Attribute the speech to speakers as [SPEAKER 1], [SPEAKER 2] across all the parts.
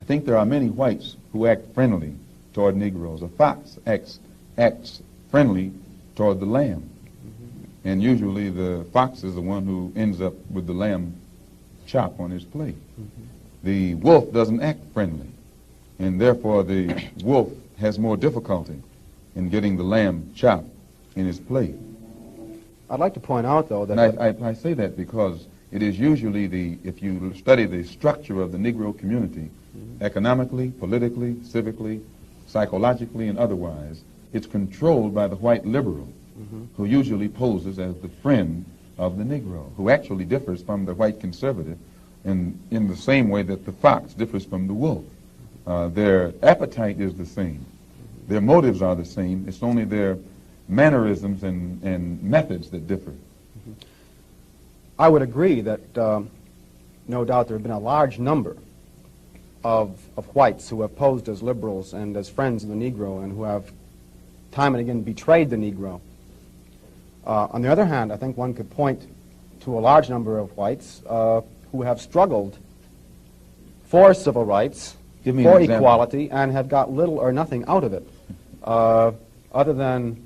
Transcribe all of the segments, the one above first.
[SPEAKER 1] think there are many whites who act friendly toward Negroes. A fox acts friendly toward the lamb. And usually the fox is the one who ends up with the lamb chop on his plate. The wolf doesn't act friendly, and therefore the wolf has more difficulty in getting the lamb chop in his plate.
[SPEAKER 2] I'd like to point out, though, that...
[SPEAKER 1] And I say that because it is usually if you study the structure of the Negro community, economically, politically, civically, psychologically, and otherwise, it's controlled by the white liberal, who usually poses as the friend of the Negro, who actually differs from the white conservative in the same way that the fox differs from the wolf. Their appetite is the same. Their motives are the same. It's only their mannerisms and methods that differ.
[SPEAKER 2] I would agree that no doubt there have been a large number of whites who have posed as liberals and as friends of the Negro and who have time and again betrayed the Negro. On the other hand, I think one could point to a large number of whites who have struggled for civil rights, for equality, and have got little or nothing out of it, other than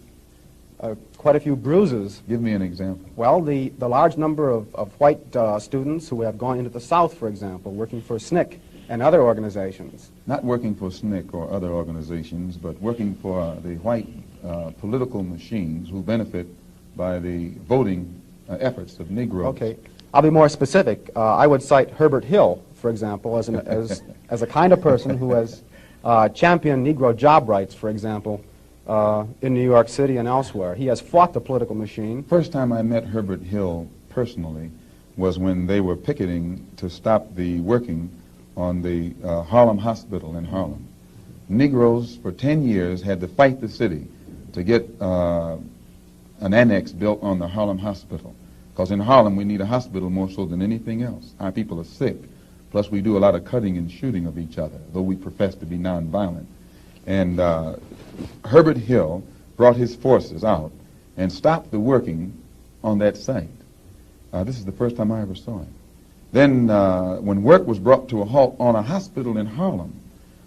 [SPEAKER 2] quite a few bruises.
[SPEAKER 1] Give me an example.
[SPEAKER 2] Well, the large number of white students who have gone into the South, for example, working for SNCC and other organizations.
[SPEAKER 1] Not working for SNCC or other organizations, but working for the white political machines who benefit by the voting efforts of Negroes.
[SPEAKER 2] Okay. I'll be more specific. I would cite Herbert Hill, for example, as a kind of person who has championed Negro job rights, for example, in New York City and elsewhere. He has fought the political machine.
[SPEAKER 1] First time I met Herbert Hill personally was when they were picketing to stop the working on the Harlem Hospital in Harlem. Negroes for 10 years had to fight the city to get an annex built on the Harlem Hospital. Because in Harlem we need a hospital more so than anything else. Our people are sick. Plus we do a lot of cutting and shooting of each other, though we profess to be nonviolent. And Herbert Hill brought his forces out and stopped the working on that site. This is the first time I ever saw him. Then when work was brought to a halt on a hospital in Harlem,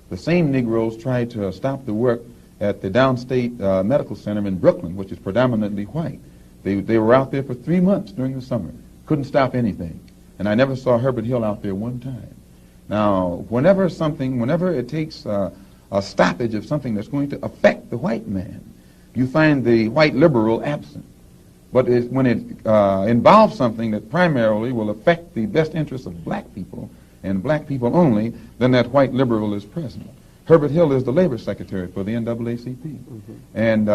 [SPEAKER 1] the same Negroes tried to stop the work at the Downstate Medical Center in Brooklyn, which is predominantly white. They were out there for 3 months during the summer. Couldn't stop anything. And I never saw Herbert Hill out there one time. Now, whenever it takes a stoppage of something that's going to affect the white man, you find the white liberal absent. But when it involves something that primarily will affect the best interests of black people, and black people only, then that white liberal is present. Herbert Hill is the labor secretary for the NAACP. And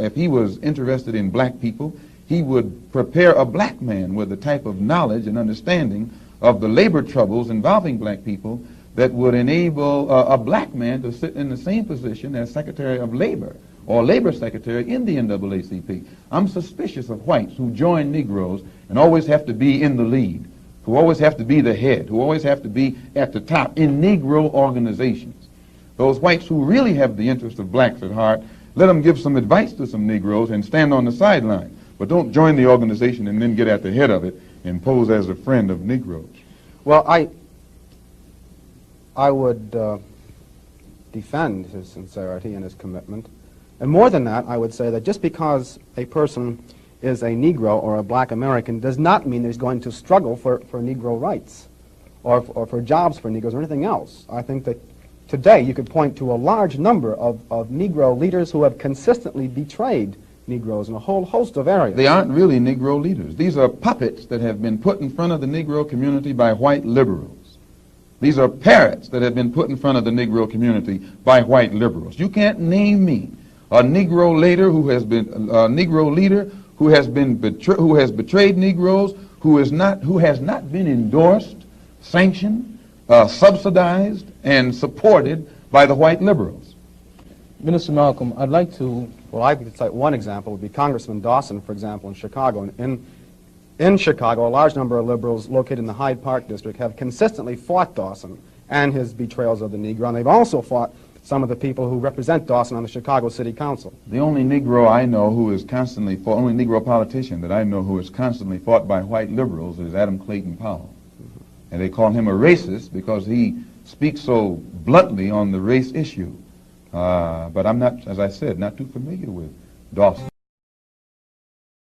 [SPEAKER 1] if he was interested in black people, he would prepare a black man with the type of knowledge and understanding of the labor troubles involving black people that would enable a black man to sit in the same position as Secretary of Labor or Labor Secretary in the NAACP. I'm suspicious of whites who join Negroes and always have to be in the lead, who always have to be the head, who always have to be at the top in Negro organizations. Those whites who really have the interest of blacks at heart, let them give some advice to some Negroes and stand on the sideline. But don't join the organization and then get at the head of it and pose as a friend of Negroes.
[SPEAKER 2] Well, I would defend his sincerity and his commitment. And more than that, I would say that just because a person is a Negro or a black American does not mean that he's going to struggle for Negro rights or for jobs for Negroes or anything else. I think that today you could point to a large number of Negro leaders who have consistently betrayed Negroes in a whole host of areas.
[SPEAKER 1] They aren't really Negro leaders. These are puppets that have been put in front of the Negro community by white liberals. These are parrots that have been put in front of the Negro community by white liberals. You can't name me a Negro leader who has betrayed Negroes, who has not been endorsed, sanctioned, subsidized, and supported by the white liberals.
[SPEAKER 3] Minister Malcolm, I'd like to...
[SPEAKER 2] Well, I could cite one example would be Congressman Dawson, for example, in Chicago. In Chicago, a large number of liberals located in the Hyde Park district have consistently fought Dawson and his betrayals of the Negro, and they've also fought some of the people who represent Dawson on the Chicago City Council.
[SPEAKER 1] The only Negro I know who is constantly fought, only Negro politician that I know who is constantly fought by white liberals is Adam Clayton Powell. And they call him a racist because he speak so bluntly on the race issue. But I'm not, as I said, not too familiar with Dawson.